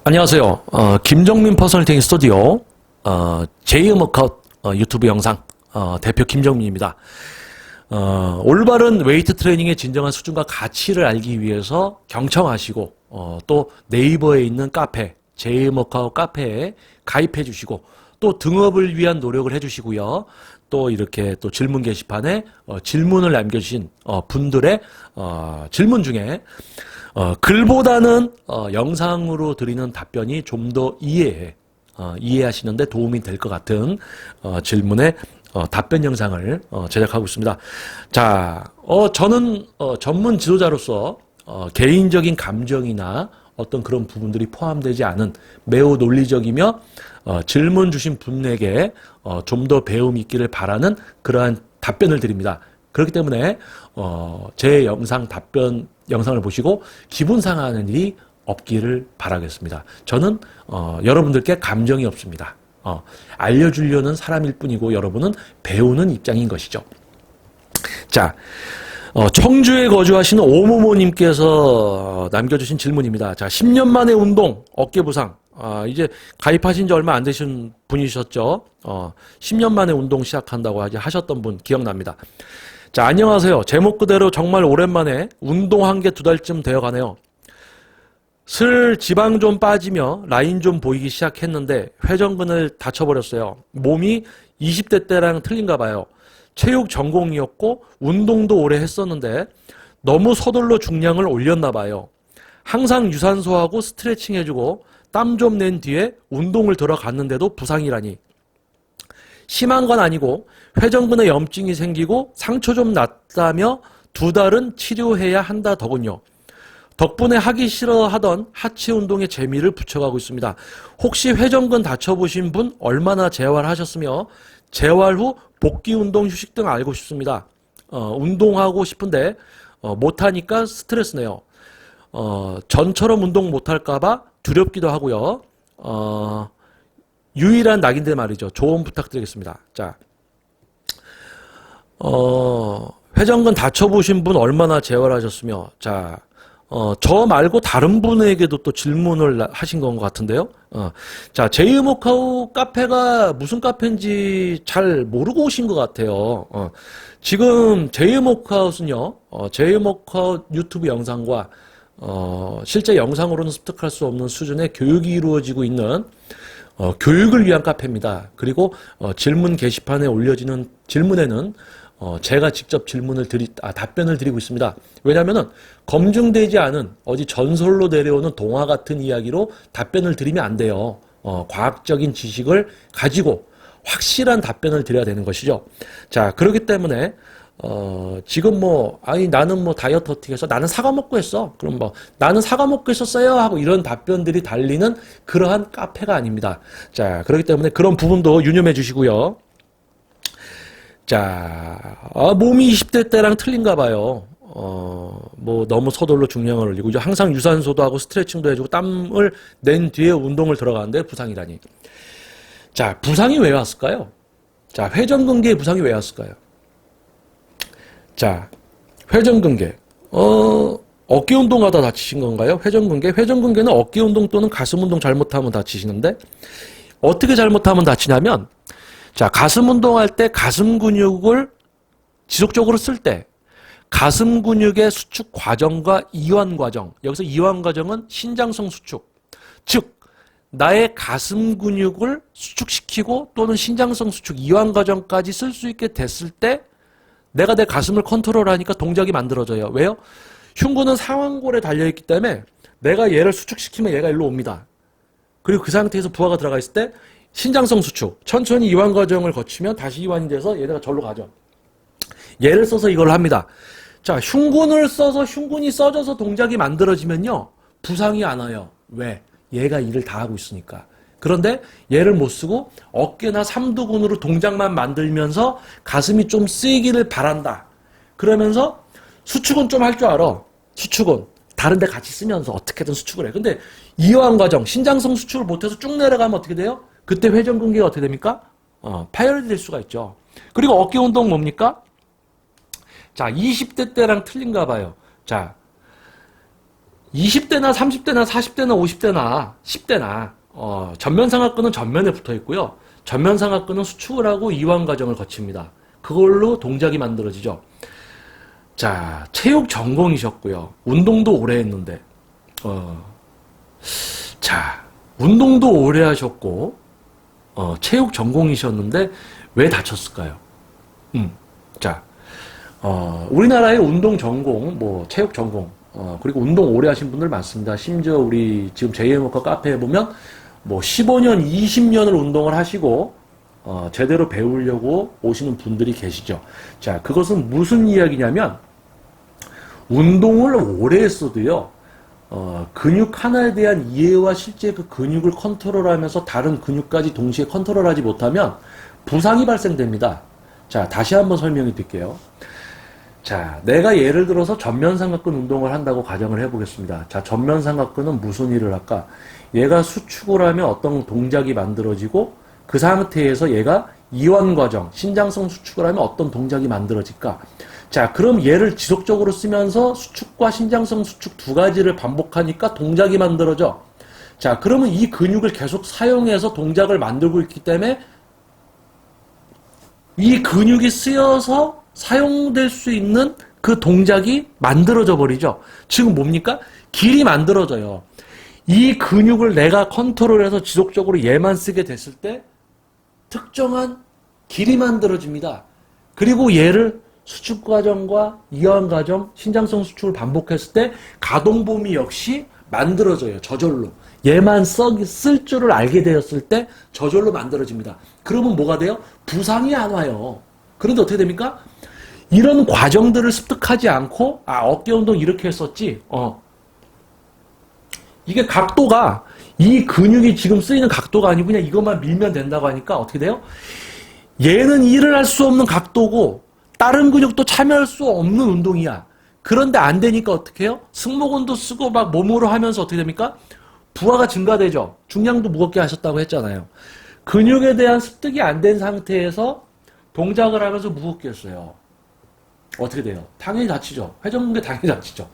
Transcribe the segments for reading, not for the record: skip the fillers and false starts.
안녕하세요. 김정민 퍼스널 스튜디오 제이음워크아웃 유튜브 영상 대표 김정민입니다. 올바른 웨이트 트레이닝의 진정한 수준과 가치를 알기 위해서 경청하시고 또 네이버에 있는 카페 제이음워크아웃 카페에 가입해 주시고 또 등업을 위한 노력을 해 주시고요. 또 이렇게 또 질문 게시판에 질문을 남겨주신 분들의 질문 중에 글보다는 영상으로 드리는 답변이 좀 더 이해하시는데 도움이 될 것 같은 질문에 답변 영상을 제작하고 있습니다. 자, 저는 전문 지도자로서 개인적인 감정이나 어떤 그런 부분들이 포함되지 않은 매우 논리적이며 질문 주신 분에게 좀 더 배움이 있기를 바라는 그러한 답변을 드립니다. 그렇기 때문에 제 영상을 보시고 기분 상하는 일이 없기를 바라겠습니다. 저는 여러분들께 감정이 없습니다. 알려주려는 사람일 뿐이고 여러분은 배우는 입장인 것이죠. 자, 청주에 거주하시는 오모모님께서 남겨주신 질문입니다. 자, 10년 만에 운동, 어깨 부상. 이제 가입하신 지 얼마 안 되신 분이셨죠. 10년 만에 운동 시작한다고 하셨던 분 기억납니다. 자, 안녕하세요. 제목 그대로 정말 오랜만에 운동한 게 2달쯤 되어가네요. 슬 지방 좀 빠지며 라인 좀 보이기 시작했는데 회전근을 다쳐버렸어요. 몸이 20대 때랑 틀린가 봐요. 체육 전공이었고 운동도 오래 했었는데 너무 서둘러 중량을 올렸나 봐요. 항상 유산소하고 스트레칭 해주고 땀 좀 낸 뒤에 운동을 들어갔는데도 부상이라니. 심한 건 아니고 회전근에 염증이 생기고 상처 좀 났다며 2달은 치료해야 한다 더군요. 덕분에 하기 싫어하던 하체 운동에 재미를 붙여가고 있습니다. 혹시 회전근 다쳐보신 분 얼마나 재활하셨으며 재활 후 복귀 운동 휴식 등 알고 싶습니다. 운동하고 싶은데 못하니까 스트레스네요. 전처럼 운동 못할까봐 두렵기도 하고요. 유일한 낙인데 말이죠. 조언 부탁드리겠습니다. 자, 회전근 다쳐보신 분 얼마나 재활하셨으며, 자, 저 말고 다른 분에게도 또 질문을 하신 것 같은데요. 자, 제이음워크아웃 카페가 무슨 카페인지 잘 모르고 오신 것 같아요. 지금 제이음워크아웃은요, 제이음워크아웃 유튜브 영상과 실제 영상으로는 습득할 수 없는 수준의 교육이 이루어지고 있는 교육을 위한 카페입니다. 그리고 질문 게시판에 올려지는 질문에는 제가 직접 답변을 드리고 있습니다. 왜냐하면은 검증되지 않은 어디 전설로 내려오는 동화 같은 이야기로 답변을 드리면 안 돼요. 과학적인 지식을 가지고 확실한 답변을 드려야 되는 것이죠. 자, 그렇기 때문에 지금 나는 다이어트 어떻게 했어? 나는 사과 먹고 했어. 그럼 나는 사과 먹고 했었어요 하고 이런 답변들이 달리는 그러한 카페가 아닙니다. 자, 그렇기 때문에 그런 부분도 유념해 주시고요. 자, 몸이 20대 때랑 틀린가 봐요. 너무 서둘러 중량을 올리고, 항상 유산소도 하고 스트레칭도 해주고 땀을 낸 뒤에 운동을 들어가는데 부상이라니. 자, 부상이 왜 왔을까요? 자, 회전근개의 부상이 왜 왔을까요? 자, 회전근개. 어깨 운동하다 다치신 건가요? 회전근개는 어깨 운동 또는 가슴 운동 잘못하면 다치시는데, 어떻게 잘못하면 다치냐면, 자, 가슴 운동할 때 가슴 근육을 지속적으로 쓸 때 가슴 근육의 수축 과정과 이완 과정, 여기서 이완 과정은 신장성 수축, 즉 나의 가슴 근육을 수축시키고 또는 신장성 수축 이완 과정까지 쓸 수 있게 됐을 때 내가 내 가슴을 컨트롤하니까 동작이 만들어져요. 왜요? 흉부는 상완골에 달려있기 때문에 내가 얘를 수축시키면 얘가 일로 옵니다. 그리고 그 상태에서 부하가 들어가 있을 때 신장성 수축, 천천히 이완 과정을 거치면 다시 이완이 돼서 얘네가 절로 가죠. 얘를 써서 이걸 합니다. 자, 흉근을 써서 흉근이 써져서 동작이 만들어지면요, 부상이 안 와요. 왜? 얘가 일을 다 하고 있으니까. 그런데 얘를 못 쓰고 어깨나 삼두근으로 동작만 만들면서 가슴이 좀 쓰이기를 바란다. 그러면서 수축은 좀 할 줄 알아. 수축은. 다른 데 같이 쓰면서 어떻게든 수축을 해. 근데 이완 과정, 신장성 수축을 못해서 쭉 내려가면 어떻게 돼요? 그때 회전근개가 어떻게 됩니까? 파열이 될 수가 있죠. 그리고 어깨 운동 뭡니까? 자, 20대 때랑 틀린가 봐요. 자, 20대나 30대나 40대나 50대나 10대나 전면상하근은 전면에 붙어 있고요. 전면상하근은 수축을 하고 이완 과정을 거칩니다. 그걸로 동작이 만들어지죠. 자, 체육 전공이셨고요. 운동도 오래 했는데 자, 운동도 오래 하셨고 체육 전공이셨는데 왜 다쳤을까요? 자, 우리나라의 운동 전공, 뭐 체육 전공, 그리고 운동 오래 하신 분들 많습니다. 심지어 우리 지금 JM워커 카페에 보면 뭐 15년, 20년을 운동을 하시고 제대로 배우려고 오시는 분들이 계시죠. 자, 그것은 무슨 이야기냐면 운동을 오래 했어도요. 근육 하나에 대한 이해와 실제 그 근육을 컨트롤하면서 다른 근육까지 동시에 컨트롤하지 못하면 부상이 발생됩니다. 자, 다시 한번 설명해 드릴게요. 자, 내가 예를 들어서 전면삼각근 운동을 한다고 가정을 해보겠습니다. 자, 전면삼각근은 무슨 일을 할까? 얘가 수축을 하면 어떤 동작이 만들어지고 그 상태에서 얘가 이완 과정, 신장성 수축을 하면 어떤 동작이 만들어질까? 자, 그럼 얘를 지속적으로 쓰면서 수축과 신장성 수축 두 가지를 반복하니까 동작이 만들어져. 자, 그러면 이 근육을 계속 사용해서 동작을 만들고 있기 때문에 이 근육이 쓰여서 사용될 수 있는 그 동작이 만들어져 버리죠. 지금 뭡니까? 길이 만들어져요. 이 근육을 내가 컨트롤해서 지속적으로 얘만 쓰게 됐을 때 특정한 길이 만들어집니다. 그리고 얘를 수축 과정과 이완 과정, 신장성 수축을 반복했을 때 가동범위 역시 만들어져요. 저절로. 얘만 쓸 줄을 알게 되었을 때 저절로 만들어집니다. 그러면 뭐가 돼요? 부상이 안 와요. 그런데 어떻게 됩니까? 이런 과정들을 습득하지 않고 어깨 운동 이렇게 했었지. 이게 각도가 이 근육이 지금 쓰이는 각도가 아니고 그냥 이것만 밀면 된다고 하니까 어떻게 돼요? 얘는 일을 할 수 없는 각도고 다른 근육도 참여할 수 없는 운동이야. 그런데 안 되니까 어떻게 해요? 승모근도 쓰고 막 몸으로 하면서 어떻게 됩니까? 부하가 증가되죠. 중량도 무겁게 하셨다고 했잖아요. 근육에 대한 습득이 안 된 상태에서 동작을 하면서 무겁게 했어요. 어떻게 돼요? 당연히 다치죠. 회전근개 당연히 다치죠.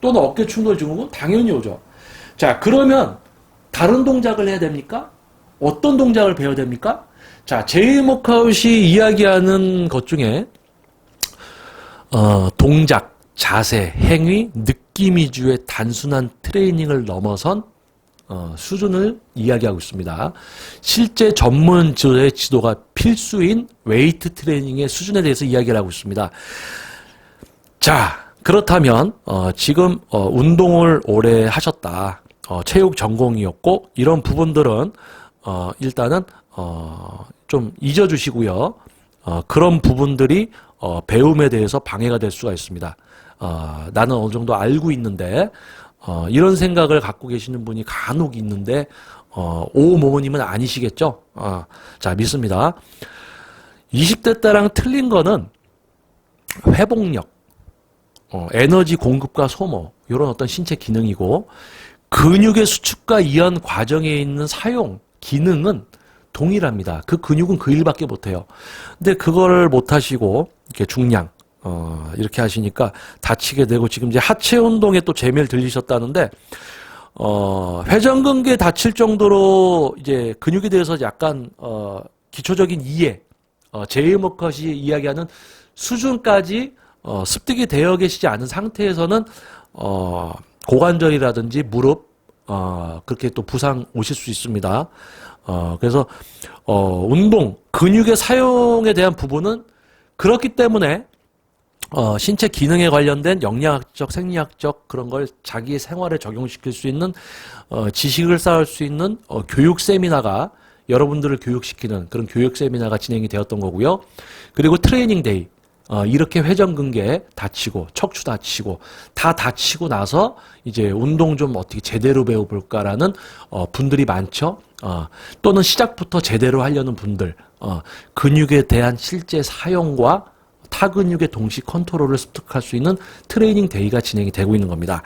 또는 어깨 충돌 증후군 당연히 오죠. 자, 그러면 다른 동작을 해야 됩니까? 어떤 동작을 배워야 됩니까? 자, 제임 워크아웃이 이야기하는 것 중에 동작, 자세, 행위, 느낌 위주의 단순한 트레이닝을 넘어선 수준을 이야기하고 있습니다. 실제 전문적의 지도가 필수인 웨이트 트레이닝의 수준에 대해서 이야기를 하고 있습니다. 자, 그렇다면 지금 운동을 오래 하셨다. 체육 전공이었고 이런 부분들은 일단은 좀 잊어주시고요. 그런 부분들이 배움에 대해서 방해가 될 수가 있습니다. 나는 어느 정도 알고 있는데 이런 생각을 갖고 계시는 분이 간혹 있는데 오모모님은 아니시겠죠? 자, 믿습니다. 20대 때랑 틀린 거는 회복력, 에너지 공급과 소모 이런 어떤 신체 기능이고 근육의 수축과 이완 과정에 있는 사용 기능은 동일합니다. 그 근육은 그 일밖에 못해요. 근데 그걸 못하시고 이렇게 중량 이렇게 하시니까 다치게 되고 지금 이제 하체 운동에 또 재미를 들리셨다는데 회전근개 다칠 정도로 이제 근육에 대해서 약간 기초적인 이해, 제임 워크아웃이 이야기하는 수준까지 습득이 되어 계시지 않은 상태에서는 고관절이라든지 무릎 그렇게 또 부상 오실 수 있습니다. 그래서 운동, 근육의 사용에 대한 부분은 그렇기 때문에 신체 기능에 관련된 영양학적, 생리학적 그런 걸 자기의 생활에 적용시킬 수 있는 지식을 쌓을 수 있는 교육 세미나가 여러분들을 교육시키는 그런 교육 세미나가 진행이 되었던 거고요. 그리고 트레이닝 데이 이렇게 회전근개 다치고 척추 다치고 다 다치고 나서 이제 운동 좀 어떻게 제대로 배워볼까라는 분들이 많죠. 또는 시작부터 제대로 하려는 분들 근육에 대한 실제 사용과 타 근육의 동시 컨트롤을 습득할 수 있는 트레이닝 데이가 진행이 되고 있는 겁니다.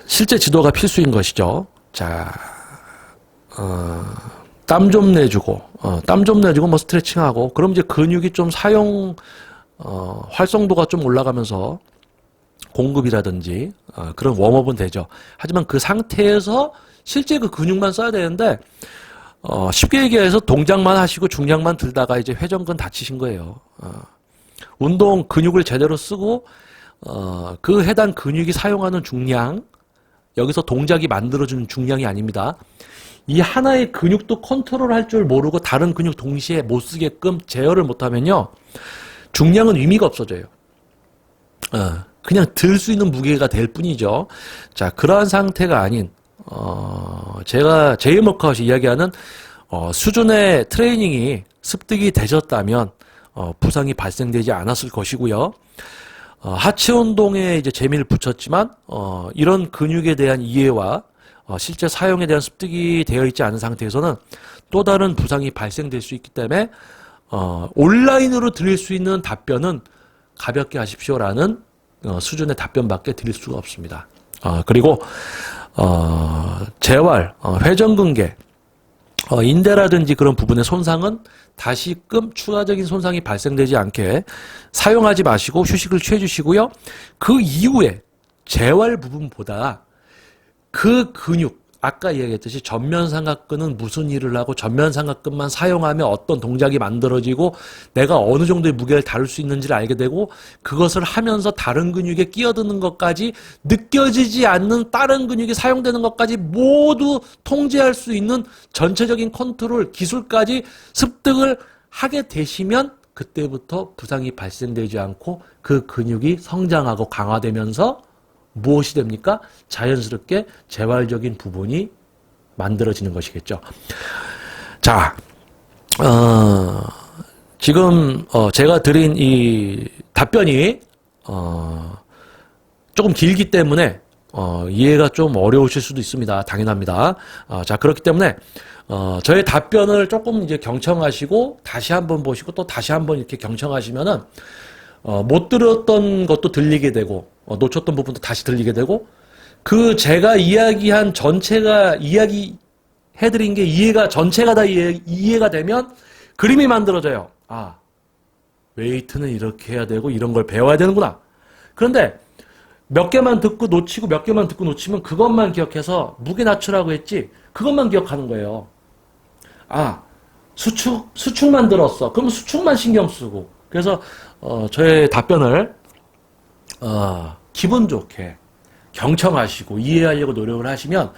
실제 지도가 필수인 것이죠. 자, 땀 좀 내주고, 뭐 스트레칭하고, 그럼 이제 근육이 좀 활성도가 좀 올라가면서 공급이라든지 그런 웜업은 되죠. 하지만 그 상태에서 실제 그 근육만 써야 되는데 쉽게 얘기해서 동작만 하시고 중량만 들다가 이제 회전근 다치신 거예요. 운동 근육을 제대로 쓰고 그 해당 근육이 사용하는 중량, 여기서 동작이 만들어주는 중량이 아닙니다. 이 하나의 근육도 컨트롤할 줄 모르고 다른 근육 동시에 못 쓰게끔 제어를 못하면요, 중량은 의미가 없어져요. 그냥 들 수 있는 무게가 될 뿐이죠. 자, 그러한 상태가 아닌 제가 제이 워크아웃이 이야기하는 수준의 트레이닝이 습득이 되셨다면 부상이 발생되지 않았을 것이고요. 하체 운동에 이제 재미를 붙였지만 이런 근육에 대한 이해와 실제 사용에 대한 습득이 되어 있지 않은 상태에서는 또 다른 부상이 발생될 수 있기 때문에 온라인으로 드릴 수 있는 답변은 가볍게 하십시오라는 수준의 답변밖에 드릴 수가 없습니다. 그리고 재활, 회전근개, 인대라든지 그런 부분의 손상은 다시금 추가적인 손상이 발생되지 않게 사용하지 마시고 휴식을 취해 주시고요. 그 이후에 재활 부분보다 그 근육, 아까 이야기했듯이 전면삼각근은 무슨 일을 하고 전면삼각근만 사용하면 어떤 동작이 만들어지고 내가 어느 정도의 무게를 다룰 수 있는지를 알게 되고, 그것을 하면서 다른 근육에 끼어드는 것까지, 느껴지지 않는 다른 근육이 사용되는 것까지 모두 통제할 수 있는 전체적인 컨트롤 기술까지 습득을 하게 되시면 그때부터 부상이 발생되지 않고 그 근육이 성장하고 강화되면서 무엇이 됩니까? 자연스럽게 재활적인 부분이 만들어지는 것이겠죠. 자, 지금 제가 드린 이 답변이 조금 길기 때문에 이해가 좀 어려우실 수도 있습니다. 당연합니다. 자, 그렇기 때문에 저의 답변을 조금 이제 경청하시고 다시 한번 보시고 또 다시 한번 이렇게 경청하시면은 못 들었던 것도 들리게 되고 놓쳤던 부분도 다시 들리게 되고, 그 제가 이야기한 전체가 이야기해드린 게 이해가 전체가 다 이해가 되면 그림이 만들어져요. 아, 웨이트는 이렇게 해야 되고 이런 걸 배워야 되는구나. 그런데 몇 개만 듣고 놓치고 몇 개만 듣고 놓치면 그것만 기억해서 무게 낮추라고 했지 그것만 기억하는 거예요. 아, 수축만 들었어. 그럼 수축만 신경 쓰고. 그래서 저의 답변을 기분 좋게 경청하시고 이해하려고 노력을 하시면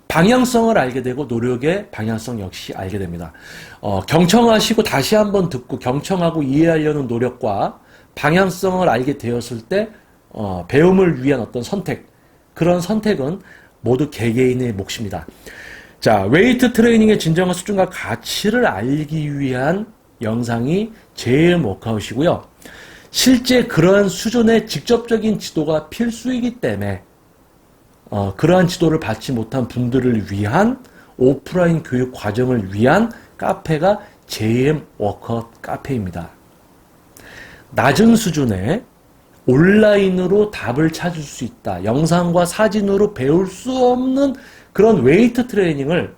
방향성을 알게 되고 노력의 방향성 역시 알게 됩니다. 경청하시고 다시 한번 듣고 경청하고 이해하려는 노력과 방향성을 알게 되었을 때 배움을 위한 어떤 선택, 그런 선택은 모두 개개인의 몫입니다. 자, 웨이트 트레이닝의 진정한 수준과 가치를 알기 위한 영상이 제일 워크아웃이고요. 실제 그러한 수준의 직접적인 지도가 필수이기 때문에 그러한 지도를 받지 못한 분들을 위한 오프라인 교육 과정을 위한 카페가 JM 워크아웃 카페입니다. 낮은 수준의 온라인으로 답을 찾을 수 있다. 영상과 사진으로 배울 수 없는 그런 웨이트 트레이닝을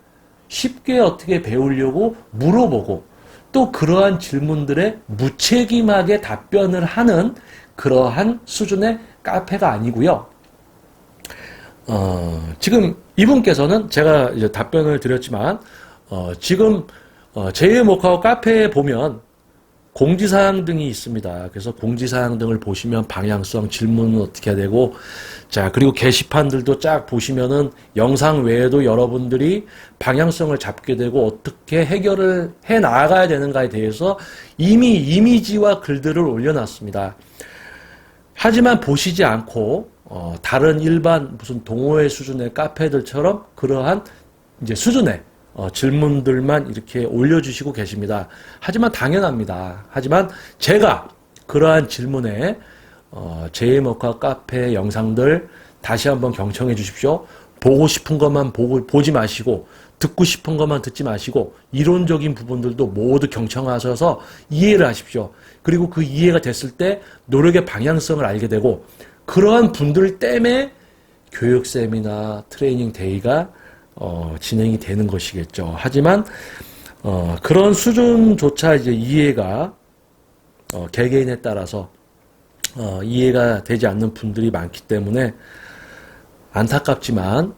쉽게 어떻게 배우려고 물어보고 또 그러한 질문들에 무책임하게 답변을 하는 그러한 수준의 카페가 아니고요. 지금 이분께서는 제가 이제 답변을 드렸지만 지금 제이의 워크아웃 카페에 보면 공지사항 등이 있습니다. 그래서 공지사항 등을 보시면 방향성, 질문은 어떻게 해야 되고, 자, 그리고 게시판들도 쫙 보시면은 영상 외에도 여러분들이 방향성을 잡게 되고 어떻게 해결을 해 나가야 되는가에 대해서 이미 이미지와 글들을 올려놨습니다. 하지만 보시지 않고 다른 일반 무슨 동호회 수준의 카페들처럼 그러한 이제 수준의 질문들만 이렇게 올려주시고 계십니다. 하지만 당연합니다. 하지만 제가 그러한 질문에 제이머카 카페 영상들 다시 한번 경청해 주십시오. 보고 싶은 것만 보지 마시고 듣고 싶은 것만 듣지 마시고 이론적인 부분들도 모두 경청하셔서 이해를 하십시오. 그리고 그 이해가 됐을 때 노력의 방향성을 알게 되고, 그러한 분들 때문에 교육 세미나 트레이닝 데이가 진행이 되는 것이겠죠. 하지만 그런 수준조차 이제 이해가 개개인에 따라서 이해가 되지 않는 분들이 많기 때문에 안타깝지만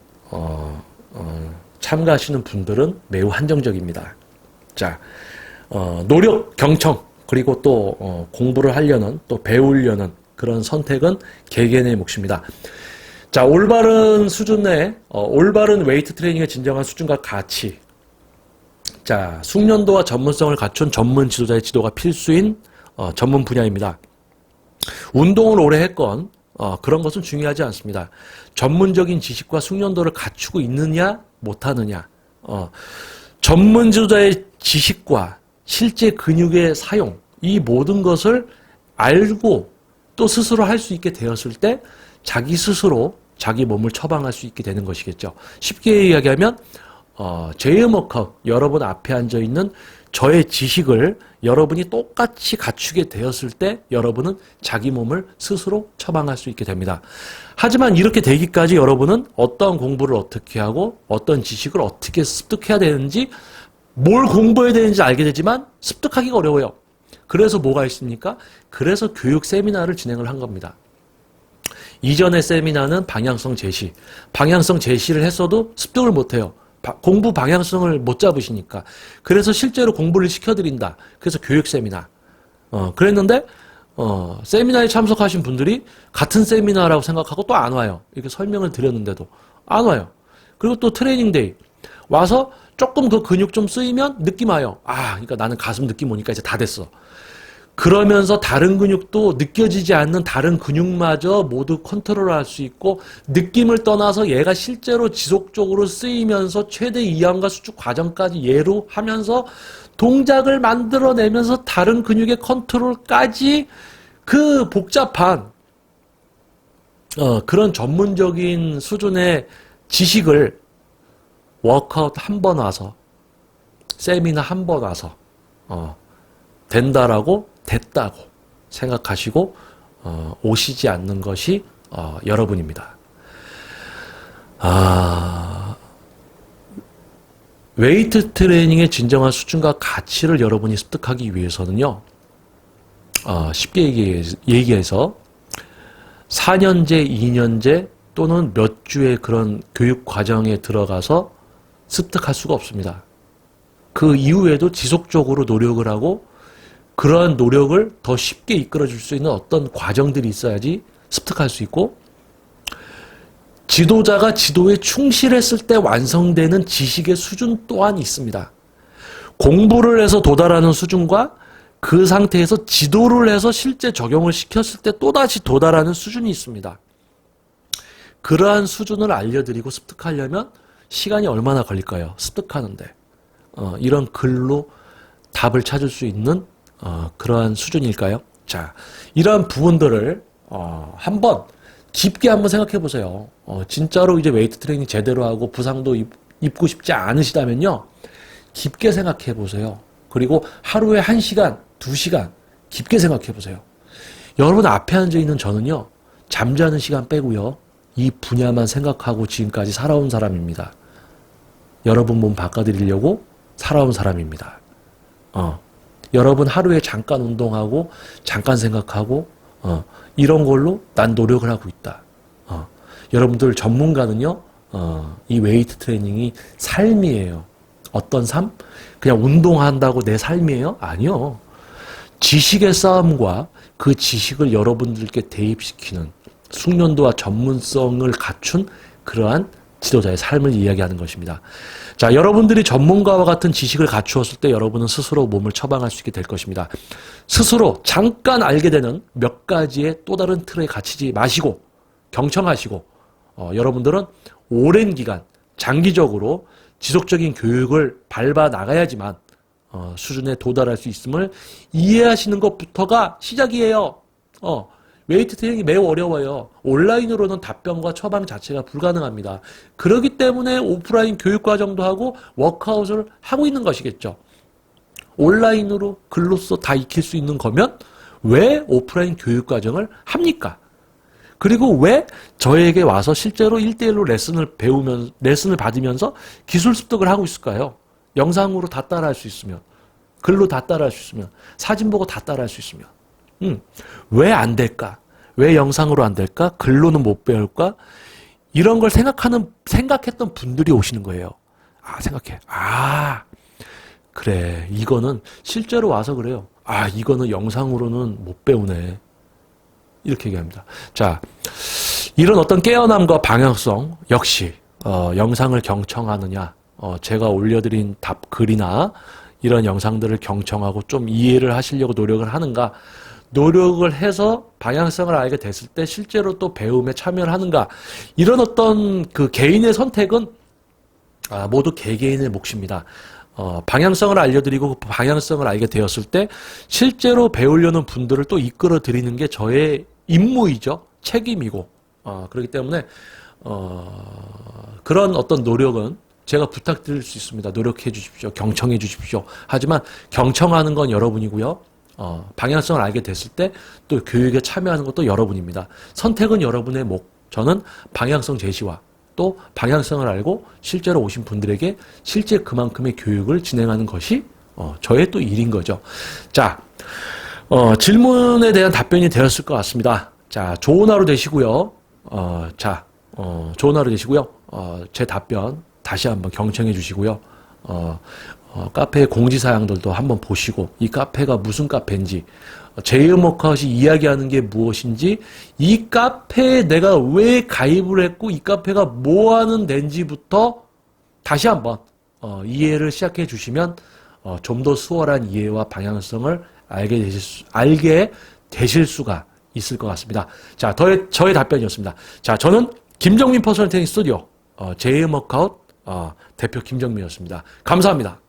참가하시는 분들은 매우 한정적입니다. 자, 노력, 경청, 그리고 또 공부를 하려는, 또 배우려는 그런 선택은 개개인의 몫입니다. 자, 올바른 수준의 올바른 웨이트 트레이닝의 진정한 수준과 가치. 자, 숙련도와 전문성을 갖춘 전문 지도자의 지도가 필수인 전문 분야입니다. 운동을 오래 했건 그런 것은 중요하지 않습니다. 전문적인 지식과 숙련도를 갖추고 있느냐 못하느냐, 전문 지도자의 지식과 실제 근육의 사용, 이 모든 것을 알고 또 스스로 할 수 있게 되었을 때 자기 스스로 자기 몸을 처방할 수 있게 되는 것이겠죠. 쉽게 이야기하면 제이머커, 여러분 앞에 앉아 있는 저의 지식을 여러분이 똑같이 갖추게 되었을 때 여러분은 자기 몸을 스스로 처방할 수 있게 됩니다. 하지만 이렇게 되기까지 여러분은 어떤 공부를 어떻게 하고 어떤 지식을 어떻게 습득해야 되는지, 뭘 공부해야 되는지 알게 되지만 습득하기가 어려워요. 그래서 뭐가 있습니까? 그래서 교육 세미나를 진행을 한 겁니다. 이전의 세미나는 방향성 제시. 방향성 제시를 했어도 습득을 못해요. 공부 방향성을 못 잡으시니까. 그래서 실제로 공부를 시켜드린다. 그래서 교육 세미나. 그랬는데, 세미나에 참석하신 분들이 같은 세미나라고 생각하고 또 안 와요. 이렇게 설명을 드렸는데도 안 와요. 그리고 또 트레이닝 데이. 와서 조금 그 근육 좀 쓰이면 느낌 와요. 그러니까 나는 가슴 느낌 오니까 이제 다 됐어. 그러면서 다른 근육도 느껴지지 않는 다른 근육마저 모두 컨트롤할 수 있고, 느낌을 떠나서 얘가 실제로 지속적으로 쓰이면서 최대 이완과 수축 과정까지 예로 하면서 동작을 만들어내면서 다른 근육의 컨트롤까지, 그 복잡한 그런 전문적인 수준의 지식을 워크아웃 한 번 와서, 세미나 한 번 와서 된다라고, 됐다고 생각하시고 오시지 않는 것이 여러분입니다. 웨이트 트레이닝의 진정한 수준과 가치를 여러분이 습득하기 위해서는요, 쉽게 얘기해서 4년제, 2년제 또는 몇 주의 그런 교육 과정에 들어가서 습득할 수가 없습니다. 그 이후에도 지속적으로 노력을 하고 그러한 노력을 더 쉽게 이끌어줄 수 있는 어떤 과정들이 있어야지 습득할 수 있고, 지도자가 지도에 충실했을 때 완성되는 지식의 수준 또한 있습니다. 공부를 해서 도달하는 수준과 그 상태에서 지도를 해서 실제 적용을 시켰을 때 또다시 도달하는 수준이 있습니다. 그러한 수준을 알려드리고 습득하려면 시간이 얼마나 걸릴까요? 습득하는데. 이런 글로 답을 찾을 수 있는 그러한 수준일까요? 자, 이러한 부분들을 한번 깊게 한번 생각해 보세요. 진짜로 이제 웨이트 트레이닝 제대로 하고 부상도 입고 싶지 않으시다면요, 깊게 생각해 보세요. 그리고 하루에 1시간, 2시간 깊게 생각해 보세요. 여러분 앞에 앉아 있는 저는요, 잠자는 시간 빼고요, 이 분야만 생각하고 지금까지 살아온 사람입니다. 여러분 몸 바꿔드리려고 살아온 사람입니다. 여러분 하루에 잠깐 운동하고 잠깐 생각하고 이런 걸로 난 노력을 하고 있다. 여러분들 전문가는요, 이 웨이트 트레이닝이 삶이에요. 어떤 삶? 그냥 운동한다고 내 삶이에요? 아니요. 지식의 싸움과 그 지식을 여러분들께 대입시키는 숙련도와 전문성을 갖춘 그러한 지도자의 삶을 이야기하는 것입니다. 자, 여러분들이 전문가와 같은 지식을 갖추었을 때 여러분은 스스로 몸을 처방할 수 있게 될 것입니다. 스스로 잠깐 알게 되는 몇 가지의 또 다른 틀에 갇히지 마시고 경청하시고, 여러분들은 오랜 기간 장기적으로 지속적인 교육을 밟아 나가야지만 수준에 도달할 수 있음을 이해하시는 것부터가 시작이에요. 웨이트 트레이닝이 매우 어려워요. 온라인으로는 답변과 처방 자체가 불가능합니다. 그렇기 때문에 오프라인 교육 과정도 하고 워크아웃을 하고 있는 것이겠죠. 온라인으로 글로써 다 익힐 수 있는 거면 왜 오프라인 교육 과정을 합니까? 그리고 왜 저에게 와서 실제로 1대1로 레슨을 받으면서 기술 습득을 하고 있을까요? 영상으로 다 따라할 수 있으면, 글로 다 따라할 수 있으면, 사진 보고 다 따라할 수 있으면. 왜 안 될까? 왜 영상으로 안 될까? 글로는 못 배울까? 이런 걸 생각했던 분들이 오시는 거예요. 생각해. 그래. 이거는 실제로 와서 그래요. 이거는 영상으로는 못 배우네. 이렇게 얘기합니다. 자, 이런 어떤 깨어남과 방향성 역시 영상을 경청하느냐, 제가 올려드린 글이나 이런 영상들을 경청하고 좀 이해를 하시려고 노력을 하는가, 노력을 해서 방향성을 알게 됐을 때 실제로 또 배움에 참여를 하는가, 이런 어떤 그 개인의 선택은 모두 개개인의 몫입니다. 방향성을 알려드리고 그 방향성을 알게 되었을 때 실제로 배우려는 분들을 또 이끌어 드리는 게 저의 임무이죠. 책임이고. 그렇기 때문에 그런 어떤 노력은 제가 부탁드릴 수 있습니다. 노력해 주십시오. 경청해 주십시오. 하지만 경청하는 건 여러분이고요. 방향성을 알게 됐을 때 또 교육에 참여하는 것도 여러분입니다. 선택은 여러분의 몫. 저는 방향성 제시와 또 방향성을 알고 실제로 오신 분들에게 실제 그만큼의 교육을 진행하는 것이 저의 또 일인 거죠. 자, 질문에 대한 답변이 되었을 것 같습니다. 자, 좋은 하루 되시고요. 좋은 하루 되시고요. 제 답변 다시 한번 경청해 주시고요. 카페의 공지사항들도 한번 보시고 이 카페가 무슨 카페인지, 제이음워크아웃이 이야기하는 게 무엇인지, 이 카페에 내가 왜 가입을 했고 이 카페가 뭐 하는 데인지부터 다시 한번 이해를 시작해 주시면 좀 더 수월한 이해와 방향성을 알게 되실 수가 있을 것 같습니다. 자, 저의 답변이었습니다. 자, 저는 김정민 퍼스널 트레이닝 스튜디오 제이음워크아웃 대표 김정민이었습니다. 감사합니다.